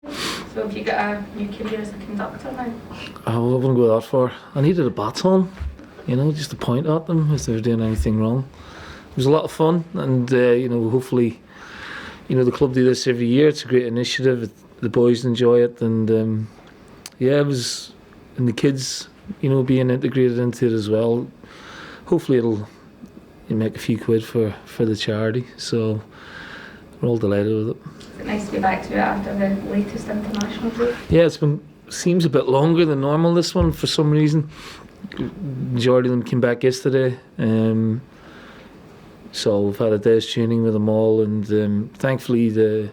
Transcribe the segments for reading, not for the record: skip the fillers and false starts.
So have you got a new career as a conductor now? I wouldn't go that far. I needed a baton, just to point at them if they were doing anything wrong. It was a lot of fun, and hopefully, the club do this every year. It's a great initiative. The boys enjoy it, and it was, and the kids, being integrated into it as well. Hopefully, it'll make a few quid for the charity. So we're all delighted with it. Is it nice to be back to it after the latest international break? Yeah, seems a bit longer than normal, this one, for some reason. Majority of them came back yesterday. So we've had a day's training with them all, and thankfully the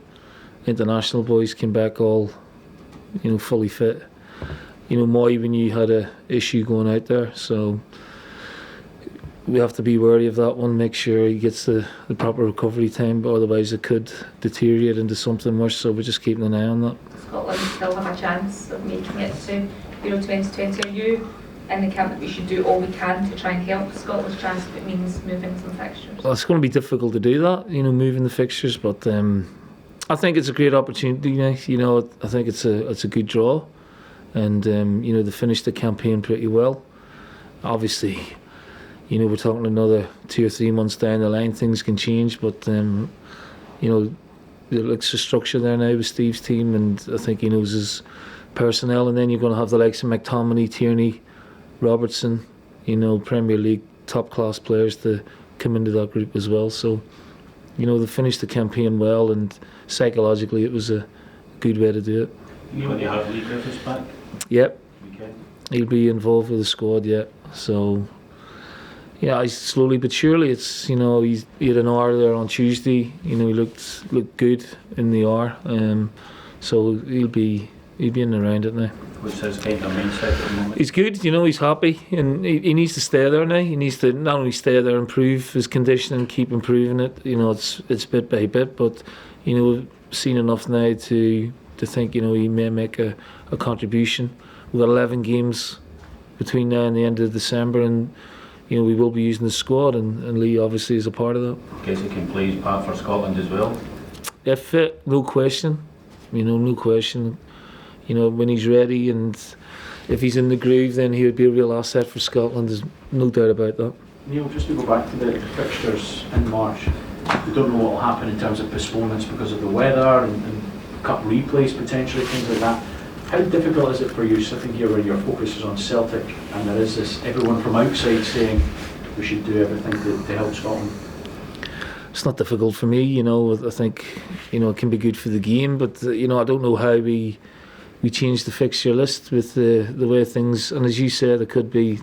international boys came back all, fully fit. Moy, we knew had a issue going out there, so we have to be wary of that one, make sure he gets the proper recovery time, but otherwise it could deteriorate into something worse, so we're just keeping an eye on that. Scotland still have a chance of making it to Euro 2020. Are you in the camp that we should do all we can to try and help Scotland's chance if it means moving some fixtures? Well, it's going to be difficult to do that, moving the fixtures, but I think it's a great opportunity. I think it's a good draw, and they finished the campaign pretty well. Obviously, we're talking another 2 or 3 months down the line, things can change, but looks a structure there now with Steve's team, and I think he knows his personnel, and then you're going to have the likes of McTominay, Tierney, Robertson, Premier League top class players to come into that group as well. So they finished the campaign well, and psychologically it was a good way to do it. When you have Lee Griffiths back? Yep. Okay. He'll be involved with the squad, yeah. So I slowly but surely, it's he had an hour there on Tuesday. He looked good in the hour, so he'll be in and around it now. What's his kind of mindset at the moment? He's good, he's happy, and he needs to stay there now. He needs to not only stay there, improve his condition and keep improving it. It's bit by bit, but we've seen enough now to think he may make a contribution. We've got 11 games between now and the end of December, and we will be using the squad, and Lee obviously is a part of that. I guess he can play his part for Scotland as well. Yeah, fit, no question. No question. When he's ready, and if he's in the groove, then he would be a real asset for Scotland. There's no doubt about that. Neil, just to go back to the fixtures in March, we don't know what will happen in terms of postponements because of the weather and cup replays potentially, things like that. How difficult is it for you sitting here where your focus is on Celtic and there is this everyone from outside saying we should do everything to help Scotland? It's not difficult for me, I think it can be good for the game, but I don't know how we changed the fixture list with the way things, and as you said, there could be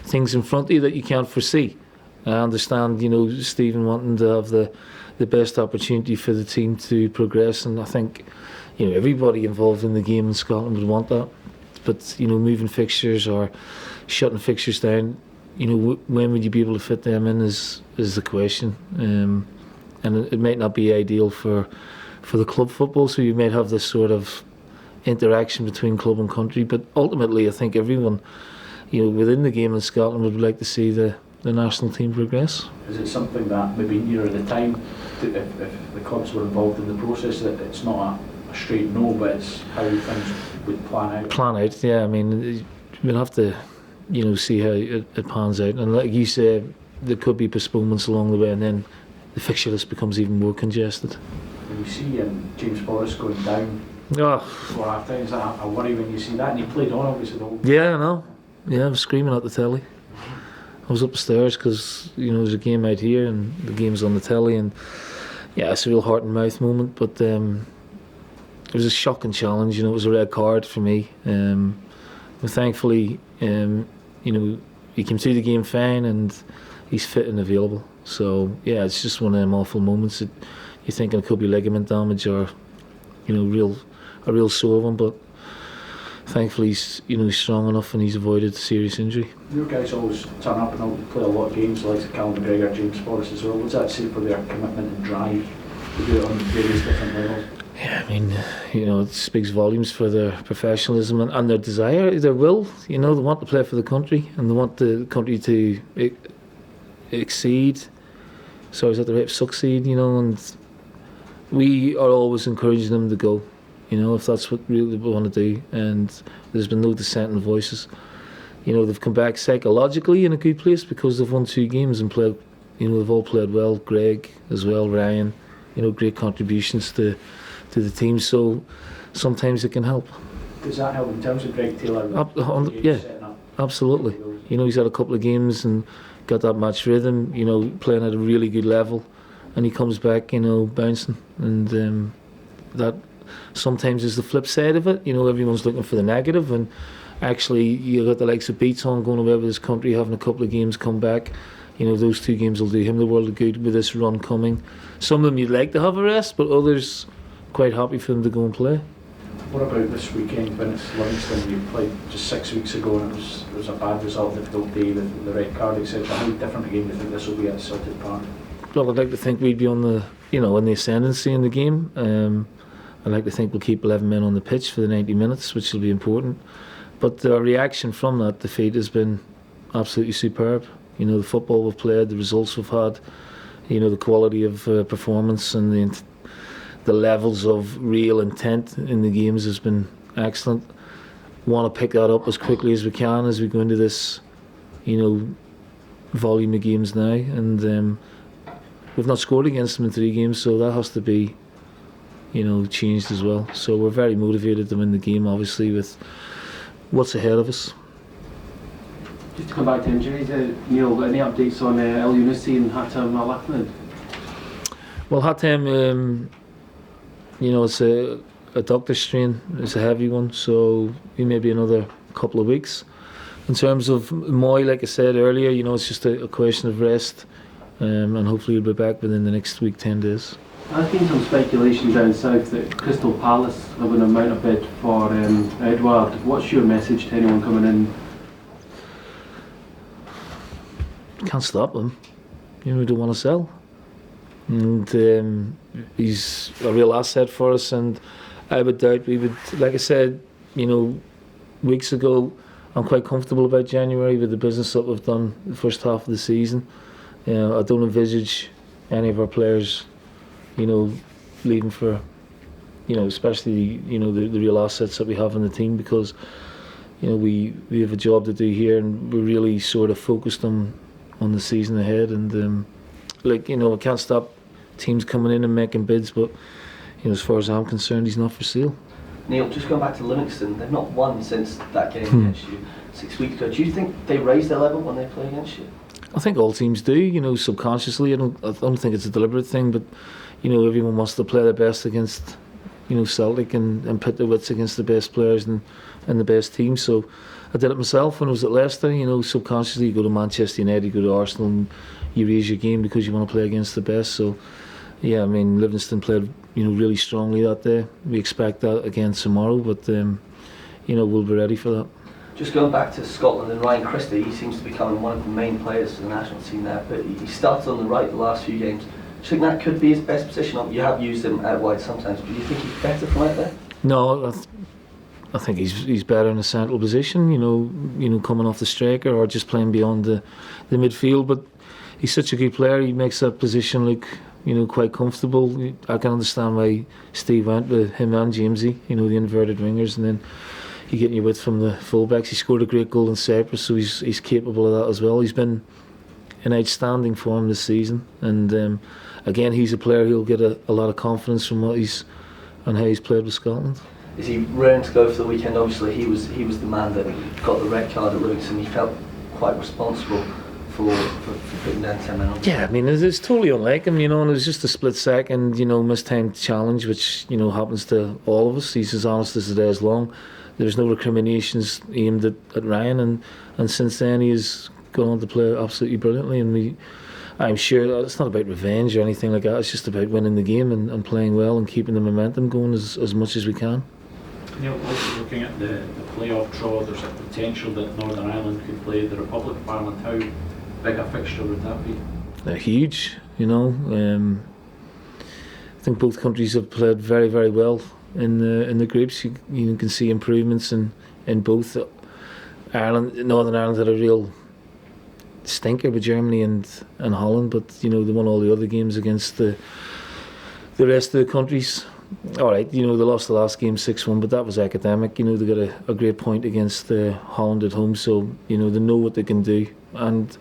things in front of you that you can't foresee. I understand, Stephen wanting to have the best opportunity for the team to progress, and I think everybody involved in the game in Scotland would want that. But moving fixtures or shutting fixtures down, when would you be able to fit them in is the question. And it might not be ideal for the club football, so you might have this sort of interaction between club and country. But ultimately, I think everyone, within the game in Scotland would like to see the national team progress. Is it something that maybe nearer the time, if the clubs were involved in the process, that it's not a straight no, but it's how things would plan out? Plan out, yeah. I mean, we'll have to, see how it pans out. And like you say, there could be postponements along the way, and then the fixture list becomes even more congested. When you see James Forrest going down before half time, is that a worry when you see that? And he played on obviously the whole time. Yeah, I know. Yeah, I was screaming at the telly. I was upstairs because there's a game out here and the game's on the telly, and yeah, it's a real heart and mouth moment. But it was a shocking challenge. It was a red card for me. But thankfully, he came through the game fine and he's fit and available. So yeah, it's just one of them awful moments that you're thinking it could be ligament damage or a real sore one, but thankfully he's strong enough and he's avoided serious injury. Your guys always turn up and play a lot of games, like Callum McGregor, James Forrest as well. What does that say for their commitment and drive to do it on various different levels? Yeah, I mean, it speaks volumes for their professionalism and their desire, their will. They want to play for the country and they want the country to exceed. Sorry, is that the right? Succeed, and we are always encouraging them to go. you know, if that's what really we want to do. And there's been no dissenting voices. You know, they've come back psychologically in a good place because they've won 2 games and played, you know, they've all played well. Greg as well, Ryan, you know, great contributions to the team. So sometimes it can help. Does that help in terms of Greg Taylor? Yeah, absolutely. You know, he's had a couple of games and got that match rhythm, you know, playing at a really good level. And he comes back, you know, bouncing. And that sometimes is the flip side of it. You know, everyone's looking for the negative. And actually, you got the likes of Beaton going away with his country, having a couple of games come back. You know, those 2 games will do him the world of good with this run coming. Some of them you'd like to have a rest, but others quite happy for them to go and play. What about this weekend when it's Livingston? You played just 6 weeks ago and it was a bad result, difficult day with the red card, etc. How different a game do you think this will be at Celtic Park? Well, I'd like to think we'd be on the, you know, in the ascendancy in the game. I'd like to think we'll keep 11 men on the pitch for the 90 minutes, which will be important. But the reaction from that defeat has been absolutely superb. You know, the football we've played, the results we've had, you know, the quality of performance and the levels of real intent in the games has been excellent. Want to pick that up as quickly as we can as we go into this, you know, volume of games now. And we've not scored against them in 3 games, so that has to be, you know, changed as well. So we're very motivated to win the game, obviously, with what's ahead of us. Just to come back to injuries, Neil, any updates on El Younousi and Hatem Al Ahmed? Well, Hatem, you know, it's a doctor strain. It's a heavy one, so he may be another couple of weeks. In terms of Moy, like I said earlier, you know, it's just a question of rest, and hopefully he'll be back within the next week, 10 days. There's been some speculation down south that Crystal Palace are going to mount a bid for Edouard. What's your message to anyone coming in? Can't stop them. You know, we don't want to sell. And he's a real asset for us, and I would doubt we would, like I said, you know, weeks ago, I'm quite comfortable about January with the business that we've done the first half of the season. You know, I don't envisage any of our players, you know, leaving for, you know, especially, you know, the real assets that we have in the team, because, you know, we have a job to do here, and we're really sort of focused on the season ahead. And like, you know, I can't stop teams coming in and making bids, but, you know, as far as I'm concerned, he's not for sale. Neil, just going back to Livingston, they've not won since that game against you 6 weeks ago. Do you think they raise their level when they play against you? I think all teams do, you know, subconsciously. I don't think it's a deliberate thing, but, you know, everyone wants to play their best against, you know, Celtic and pit their wits against the best players and the best teams. So I did it myself when I was at Leicester. You know, subconsciously you go to Manchester United, you go to Arsenal, and you raise your game because you want to play against the best. So yeah, I mean, Livingston played, you know, really strongly that day. We expect that again tomorrow, but you know, we'll be ready for that. Just going back to Scotland and Ryan Christie, he seems to be becoming one of the main players for the national team there, but he started on the right the last few games. Do you think that could be his best position? You have used him out wide sometimes, but do you think he's better from out there? No, I think he's better in a central position, you know, coming off the striker or just playing beyond the midfield. But he's such a good player. He makes that position look, you know, quite comfortable. I can understand why Steve went with him and Jamesy, you know, the inverted wingers, and then you get your width from the fullbacks. He scored a great goal in Cyprus, so he's capable of that as well. He's been in outstanding form this season, and again, he's a player who'll get a lot of confidence from what he's and how he's played with Scotland. Is he raring to go for the weekend? Obviously, he was the man that got the red card at Livingston. He felt quite responsible for putting down 10 men on. Yeah, I mean, it's totally unlike him, you know, and it was just a split second, you know, mistimed challenge, which, you know, happens to all of us. He's as honest as the day is long. There's no recriminations aimed at Ryan, and since then he has gone on to play absolutely brilliantly, and I'm sure it's not about revenge or anything like that. It's just about winning the game and playing well and keeping the momentum going as much as we can. Neil, looking at the playoff draw, there's a potential that Northern Ireland could play the Republic of Ireland. How big a fixture would that be? They're huge, you know. I think both countries have played very, very well in the groups. You can see improvements in both. Northern Ireland had a real stinker with Germany and Holland, but, you know, they won all the other games against the rest of the countries. all right, you know, they lost the last game 6-1, but that was academic. You know, they got a great point against Holland at home, so, you know, they know what they can do. And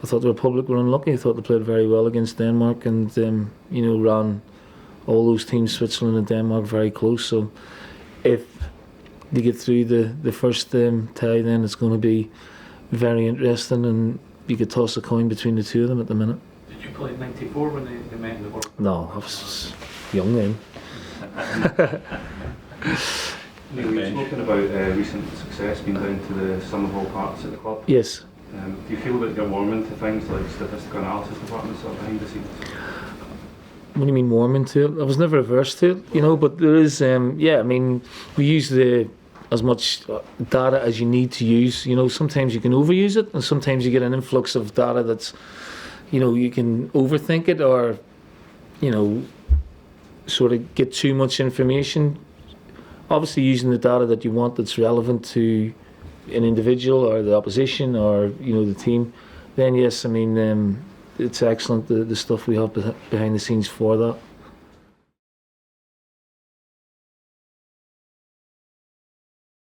I thought the Republic were unlucky. I thought they played very well against Denmark and, you know, ran all those teams, Switzerland and Denmark, very close. So if they get through the first tie, then it's going to be very interesting, and you could toss a coin between the two of them at the minute. Did you play in '94 when they met in the World Cup? No, I was young then. Neil, you've spoken about recent success being down to the sum of all parts at the club. Yes. Do you feel that you're warm into things like statistical analysis departments or behind the scenes? What do you mean warm into it? I was never averse to it, you know, but there is, yeah, I mean, we use as much data as you need to use. You know, sometimes you can overuse it, and sometimes you get an influx of data that's, you know, you can overthink it, or, you know, sort of get too much information. Obviously using the data that you want that's relevant to an individual or the opposition or, you know, the team, then yes, I mean, it's excellent, the stuff we have behind the scenes for that.